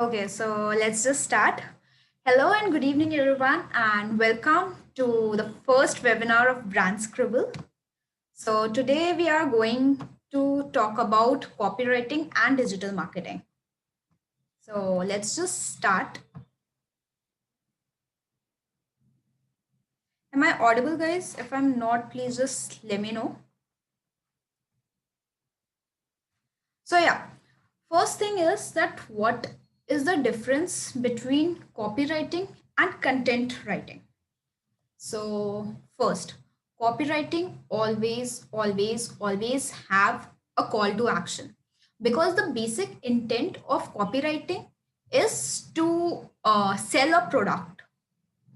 Okay, so let's just start. Hello and good evening, everyone, and welcome to the first webinar of Brand Scribble. So, today we are going to talk about copywriting and digital marketing. So, let's just start. Am I audible, guys? If I'm not, please just let me know. So, yeah, first thing is that what is the difference between copywriting and content writing? So, first, copywriting always have a call to action because the basic intent of copywriting is to sell a product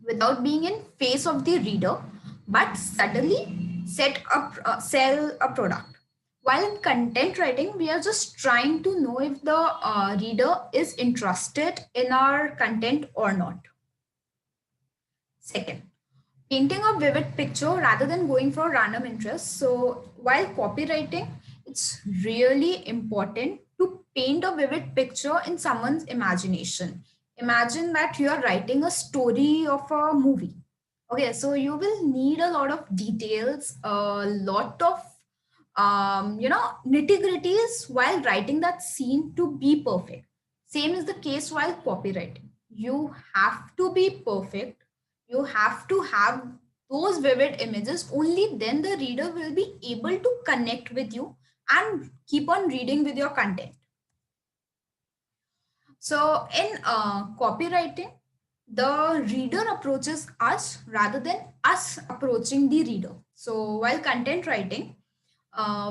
without being in face of the reader, but suddenly sell a product. While in content writing, we are just trying to know if the reader is interested in our content or not. Second, painting a vivid picture rather than going for random interests. So while copywriting, it's really important to paint a vivid picture in someone's imagination. Imagine that you are writing a story of a movie. Okay, so you will need a lot of details, a lot of nitty gritties while writing that scene to be perfect. Same is the case while copywriting. You have to be perfect. You have to have those vivid images. Only then the reader will be able to connect with you and keep on reading with your content. So in copywriting, the reader approaches us rather than us approaching the reader. So while content writing,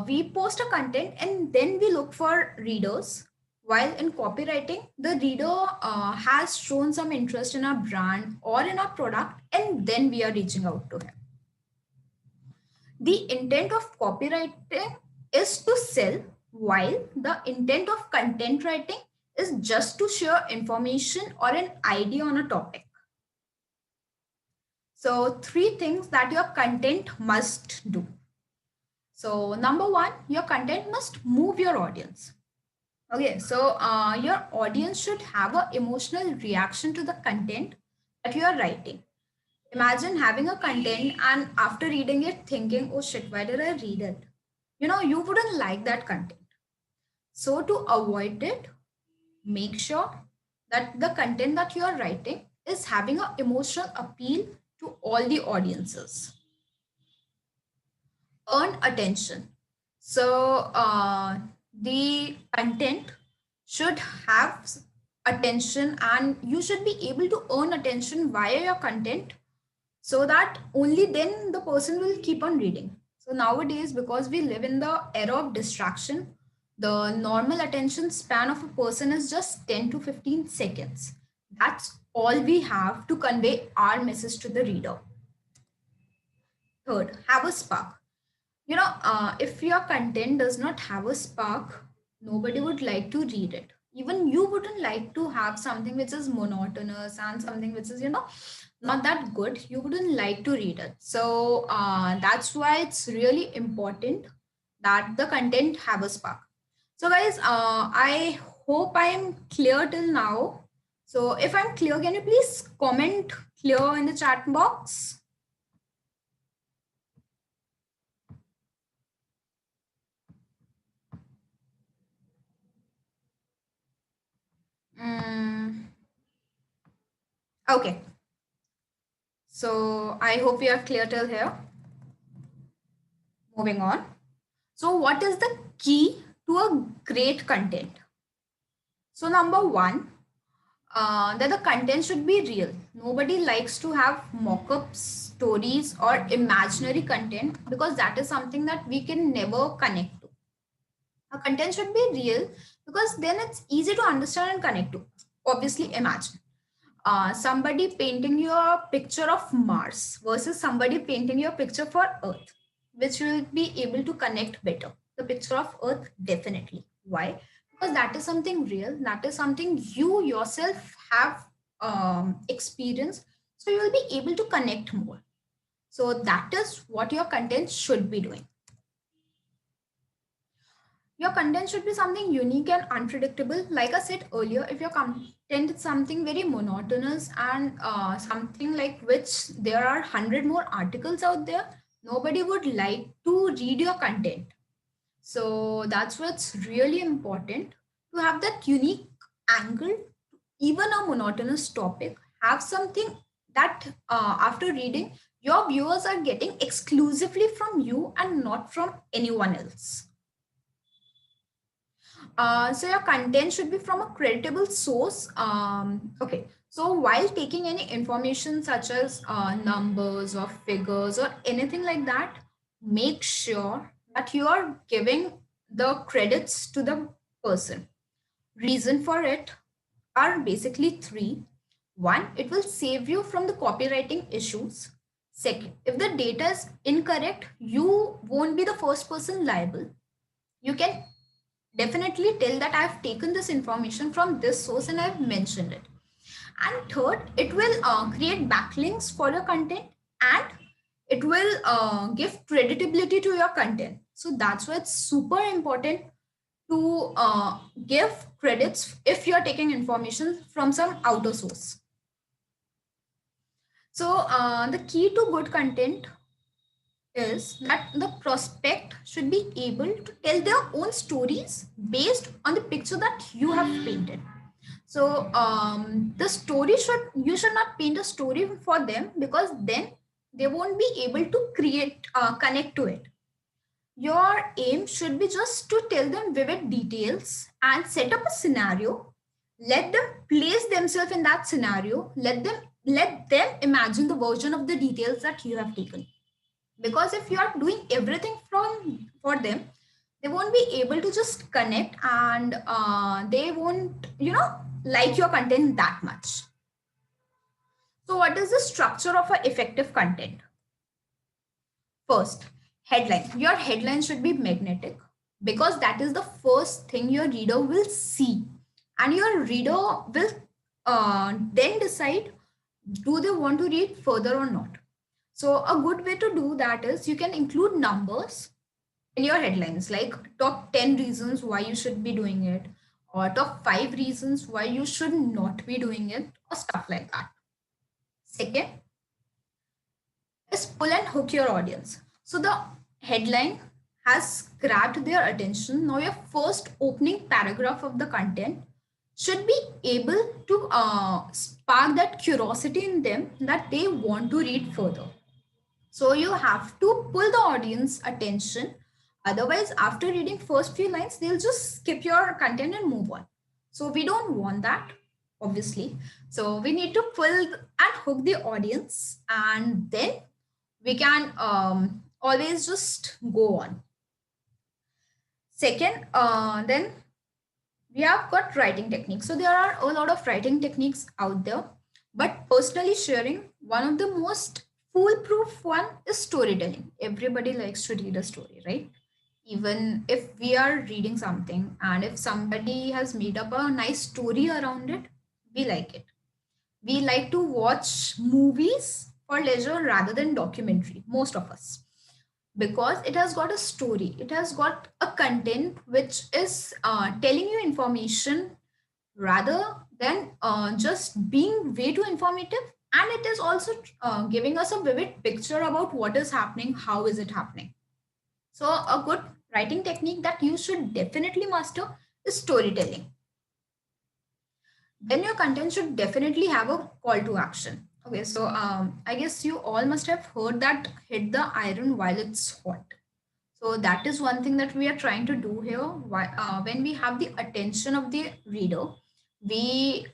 we post a content and then we look for readers. While in copywriting, the reader has shown some interest in our brand or in our product, and then we are reaching out to him. The intent of copywriting is to sell, while the intent of content writing is just to share information or an idea on a topic. So, three things that your content must do. So, number one, your content must move your audience. Okay, so your audience should have an emotional reaction to the content that you are writing. Imagine having a content and after reading it thinking, oh shit, why did I read it? You wouldn't like that content. So to avoid it, make sure that the content that you are writing is having an emotional appeal to all the audiences. Earn attention. So the content should have attention and you should be able to earn attention via your content so that only then the person will keep on reading. So nowadays, because we live in the era of distraction, the normal attention span of a person is just 10 to 15 seconds. That's all we have to convey our message to the reader. Third, have a spark. If your content does not have a spark, nobody would like to read it. Even you wouldn't like to have something which is monotonous and something which is, not that good. You wouldn't like to read it. So that's why it's really important that the content have a spark. So guys, I hope I am clear till now. So if I'm clear, can you please comment clear in the chat box? Mm, okay. So I hope you are clear till here. Moving on. So what is the key to a great content? So number one, that the content should be real. Nobody likes to have mock-ups, stories or imaginary content because that is something that we can never connect to. A content should be real because then it's easy to understand and connect to. Obviously, imagine somebody painting you a picture of Mars versus somebody painting you a picture for Earth, which will be able to connect better. The picture of Earth, definitely. Why? Because that is something real, that is something you yourself have experienced. So you will be able to connect more. So that is what your content should be doing. Your content should be something unique and unpredictable. Like I said earlier, if your content is something very monotonous and something like which there are 100 more articles out there, nobody would like to read your content. So that's what's really important, to have that unique angle. Even a monotonous topic, have something that after reading, your viewers are getting exclusively from you and not from anyone else. So your content should be from a credible source. Okay. So while taking any information such as numbers or figures or anything like that, make sure that you are giving the credits to the person. Reason for it are basically three. One, it will save you from the copywriting issues. Second, if the data is incorrect, you won't be the first person liable. You can definitely tell that I've taken this information from this source and I've mentioned it. And third, it will create backlinks for your content, and it will give creditability to your content. So that's why it's super important to give credits if you're taking information from some outer source. So the key to good content is that the prospect should be able to tell their own stories based on the picture that you have painted. So the story should, you should not paint a story for them, because then they won't be able to create connect to it. Your aim should be just to tell them vivid details and set up a scenario. Let them place themselves in that scenario. Let them imagine the version of the details that you have taken. Because if you are doing everything from for them, they won't be able to just connect, and they won't, like your content that much. So what is the structure of an effective content? First, headline. Your headline should be magnetic, because that is the first thing your reader will see, and your reader will then decide, do they want to read further or not. So a good way to do that is you can include numbers in your headlines, like top 10 reasons why you should be doing it, or top 5 reasons why you should not be doing it, or stuff like that. Second is pull and hook your audience. So the headline has grabbed their attention. Now your first opening paragraph of the content should be able to spark that curiosity in them, that they want to read further. So you have to pull the audience attention. Otherwise, after reading first few lines, they'll just skip your content and move on. So we don't want that, obviously. So we need to pull and hook the audience, and then we can always just go on. Second, then we have got writing techniques. So there are a lot of writing techniques out there, but personally sharing, one of the most foolproof one is storytelling. Everybody likes to read a story, right? Even if we are reading something and if somebody has made up a nice story around it, we like it. We like to watch movies for leisure rather than documentary, most of us, because it has got a story, it has got a content which is telling you information rather than just being way too informative, and it is also giving us a vivid picture about what is happening, how is it happening. So a good writing technique that you should definitely master is storytelling. Then your content should definitely have a call to action. Okay, so I guess you all must have heard that hit the iron while it's hot. So that is one thing that we are trying to do here. When we have the attention of the reader, we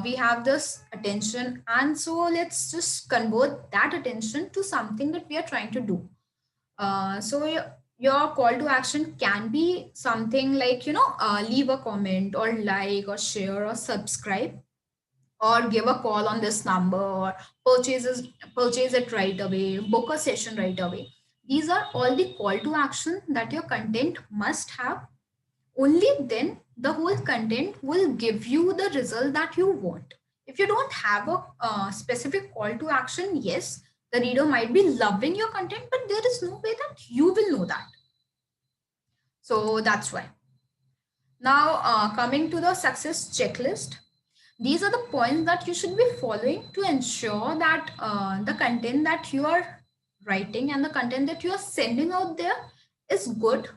we have this attention, and so let's just convert that attention to something that we are trying to do. So your call to action can be something like, leave a comment or like or share or subscribe, or give a call on this number, or purchase it right away, book a session right away. These are all the call to action that your content must have. Only then the whole content will give you the result that you want. If you don't have a specific call to action, yes, the reader might be loving your content, but there is no way that you will know that. So that's why. Now, coming to the success checklist, these are the points that you should be following to ensure that the content that you are writing and the content that you are sending out there is good,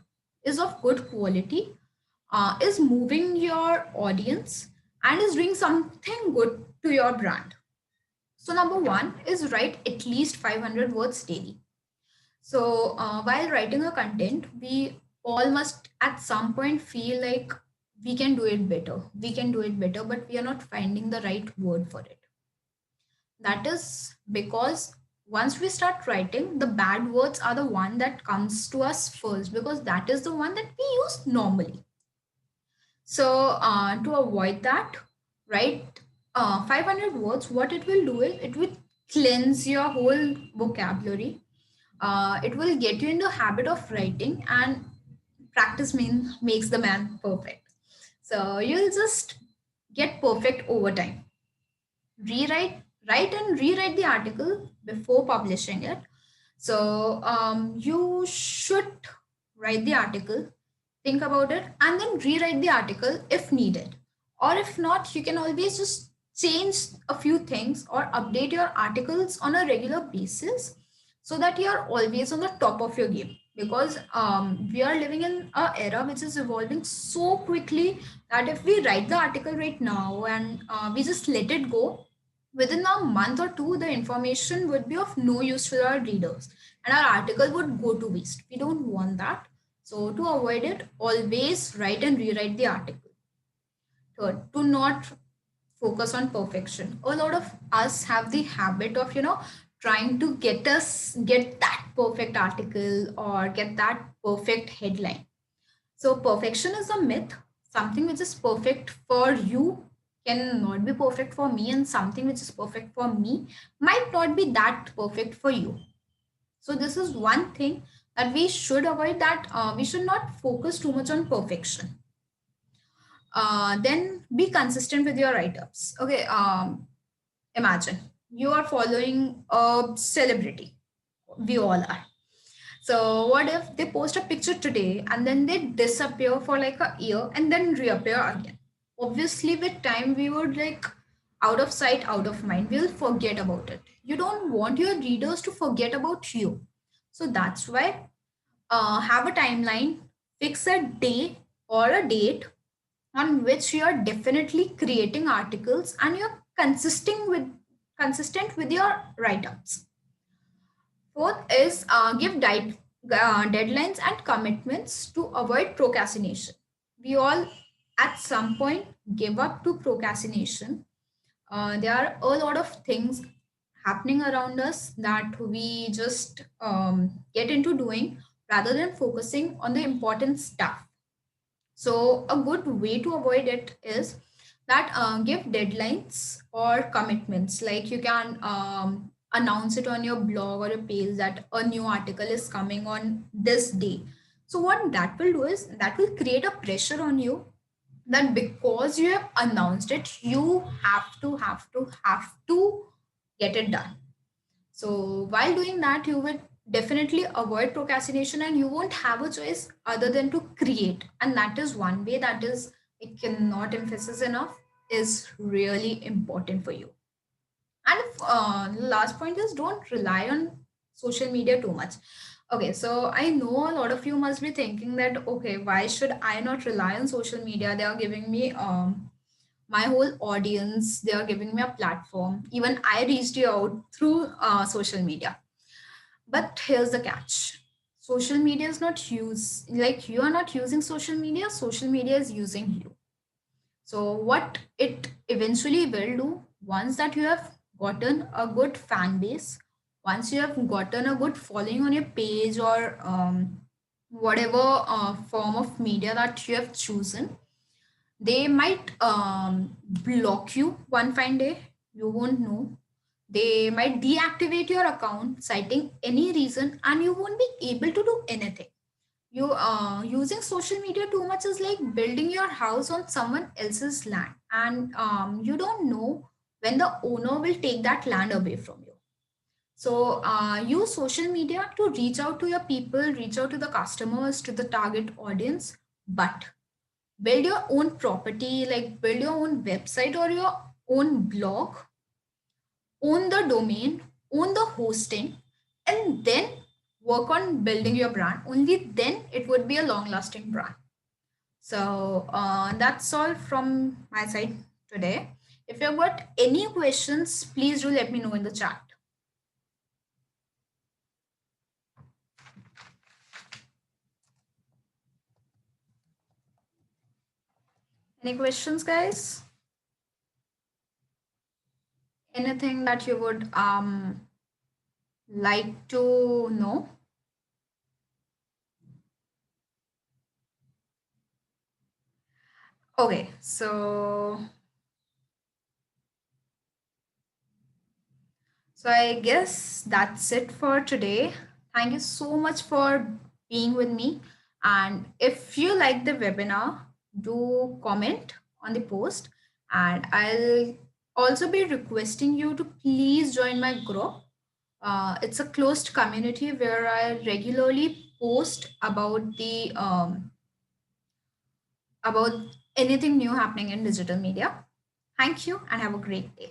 is of good quality, is moving your audience, and is doing something good to your brand. So, number one is write at least 500 words daily. So, while writing a content, we all must at some point feel like we can do it better. We can do it better, but we are not finding the right word for it. That is because once we start writing, the bad words are the one that comes to us first because that is the one that we use normally. So, to avoid that, write 500 words. What it will do is it will cleanse your whole vocabulary. It will get you into habit of writing, and practice makes the man perfect. So you'll just get perfect over time. Rewrite, write and rewrite the article before publishing it. So you should write the article, think about it, and then rewrite the article if needed. Or if not, you can always just change a few things or update your articles on a regular basis so that you are always on the top of your game. Because we are living in an era which is evolving so quickly that if we write the article right now and we just let it go, within a month or two, the information would be of no use to our readers and our article would go to waste. We don't want that. So, to avoid it, always write and rewrite the article. Third, do not focus on perfection. A lot of us have the habit of, trying to get that perfect article or get that perfect headline. So, perfection is a myth. Something which is perfect for you cannot be perfect for me, and something which is perfect for me might not be that perfect for you. So, this is one thing that we should avoid, that we should not focus too much on perfection. Then be consistent with your write ups. Okay, imagine you are following a celebrity. We all are. So what if they post a picture today and then they disappear for like a year and then reappear again? Obviously, with time, we would like out of sight, out of mind. We'll forget about it. You don't want your readers to forget about you. So that's why have a timeline, fix a day or a date on which you are definitely creating articles and you're consistent with your write-ups. Fourth is give deadlines and commitments to avoid procrastination. We all, at some point, give up to procrastination. There are a lot of things happening around us that we just get into doing rather than focusing on the important stuff. So, a good way to avoid it is that give deadlines or commitments. Like you can announce it on your blog or a page that a new article is coming on this day. So, what that will do is that will create a pressure on you that because you have announced it, you have to get it done. So while doing that, you will definitely avoid procrastination and you won't have a choice other than to create. And that is one way that is, I cannot emphasize enough, is really important for you. And if, last point is don't rely on social media too much. Okay, so I know a lot of you must be thinking that, okay, why should I not rely on social media? They are giving me my whole audience, they are giving me a platform. Even I reached you out through social media. But here's the catch. Social media is not used, like you are not using social media is using you. So, what it eventually will do, once that you have gotten a good fan base, once you have gotten a good following on your page or whatever form of media that you have chosen, they might block you one fine day. You won't know. They might deactivate your account citing any reason, and you won't be able to do anything. You using social media too much is like building your house on someone else's land, and you don't know when the owner will take that land away from you. So use social media to reach out to your people, reach out to the customers, to the target audience, but build your own property, like build your own website or your own blog, own the domain, own the hosting, and then work on building your brand. Only then it would be a long lasting brand. So that's all from my side today. If you've got any questions, please do let me know in the chat. Any questions, guys? Anything that you would like to know? Okay, so I guess that's it for today. Thank you so much for being with me. And if you like the webinar, do comment on the post. And I'll also be requesting you to please join my group. It's a closed community where I regularly post about anything new happening in digital media. Thank you and have a great day.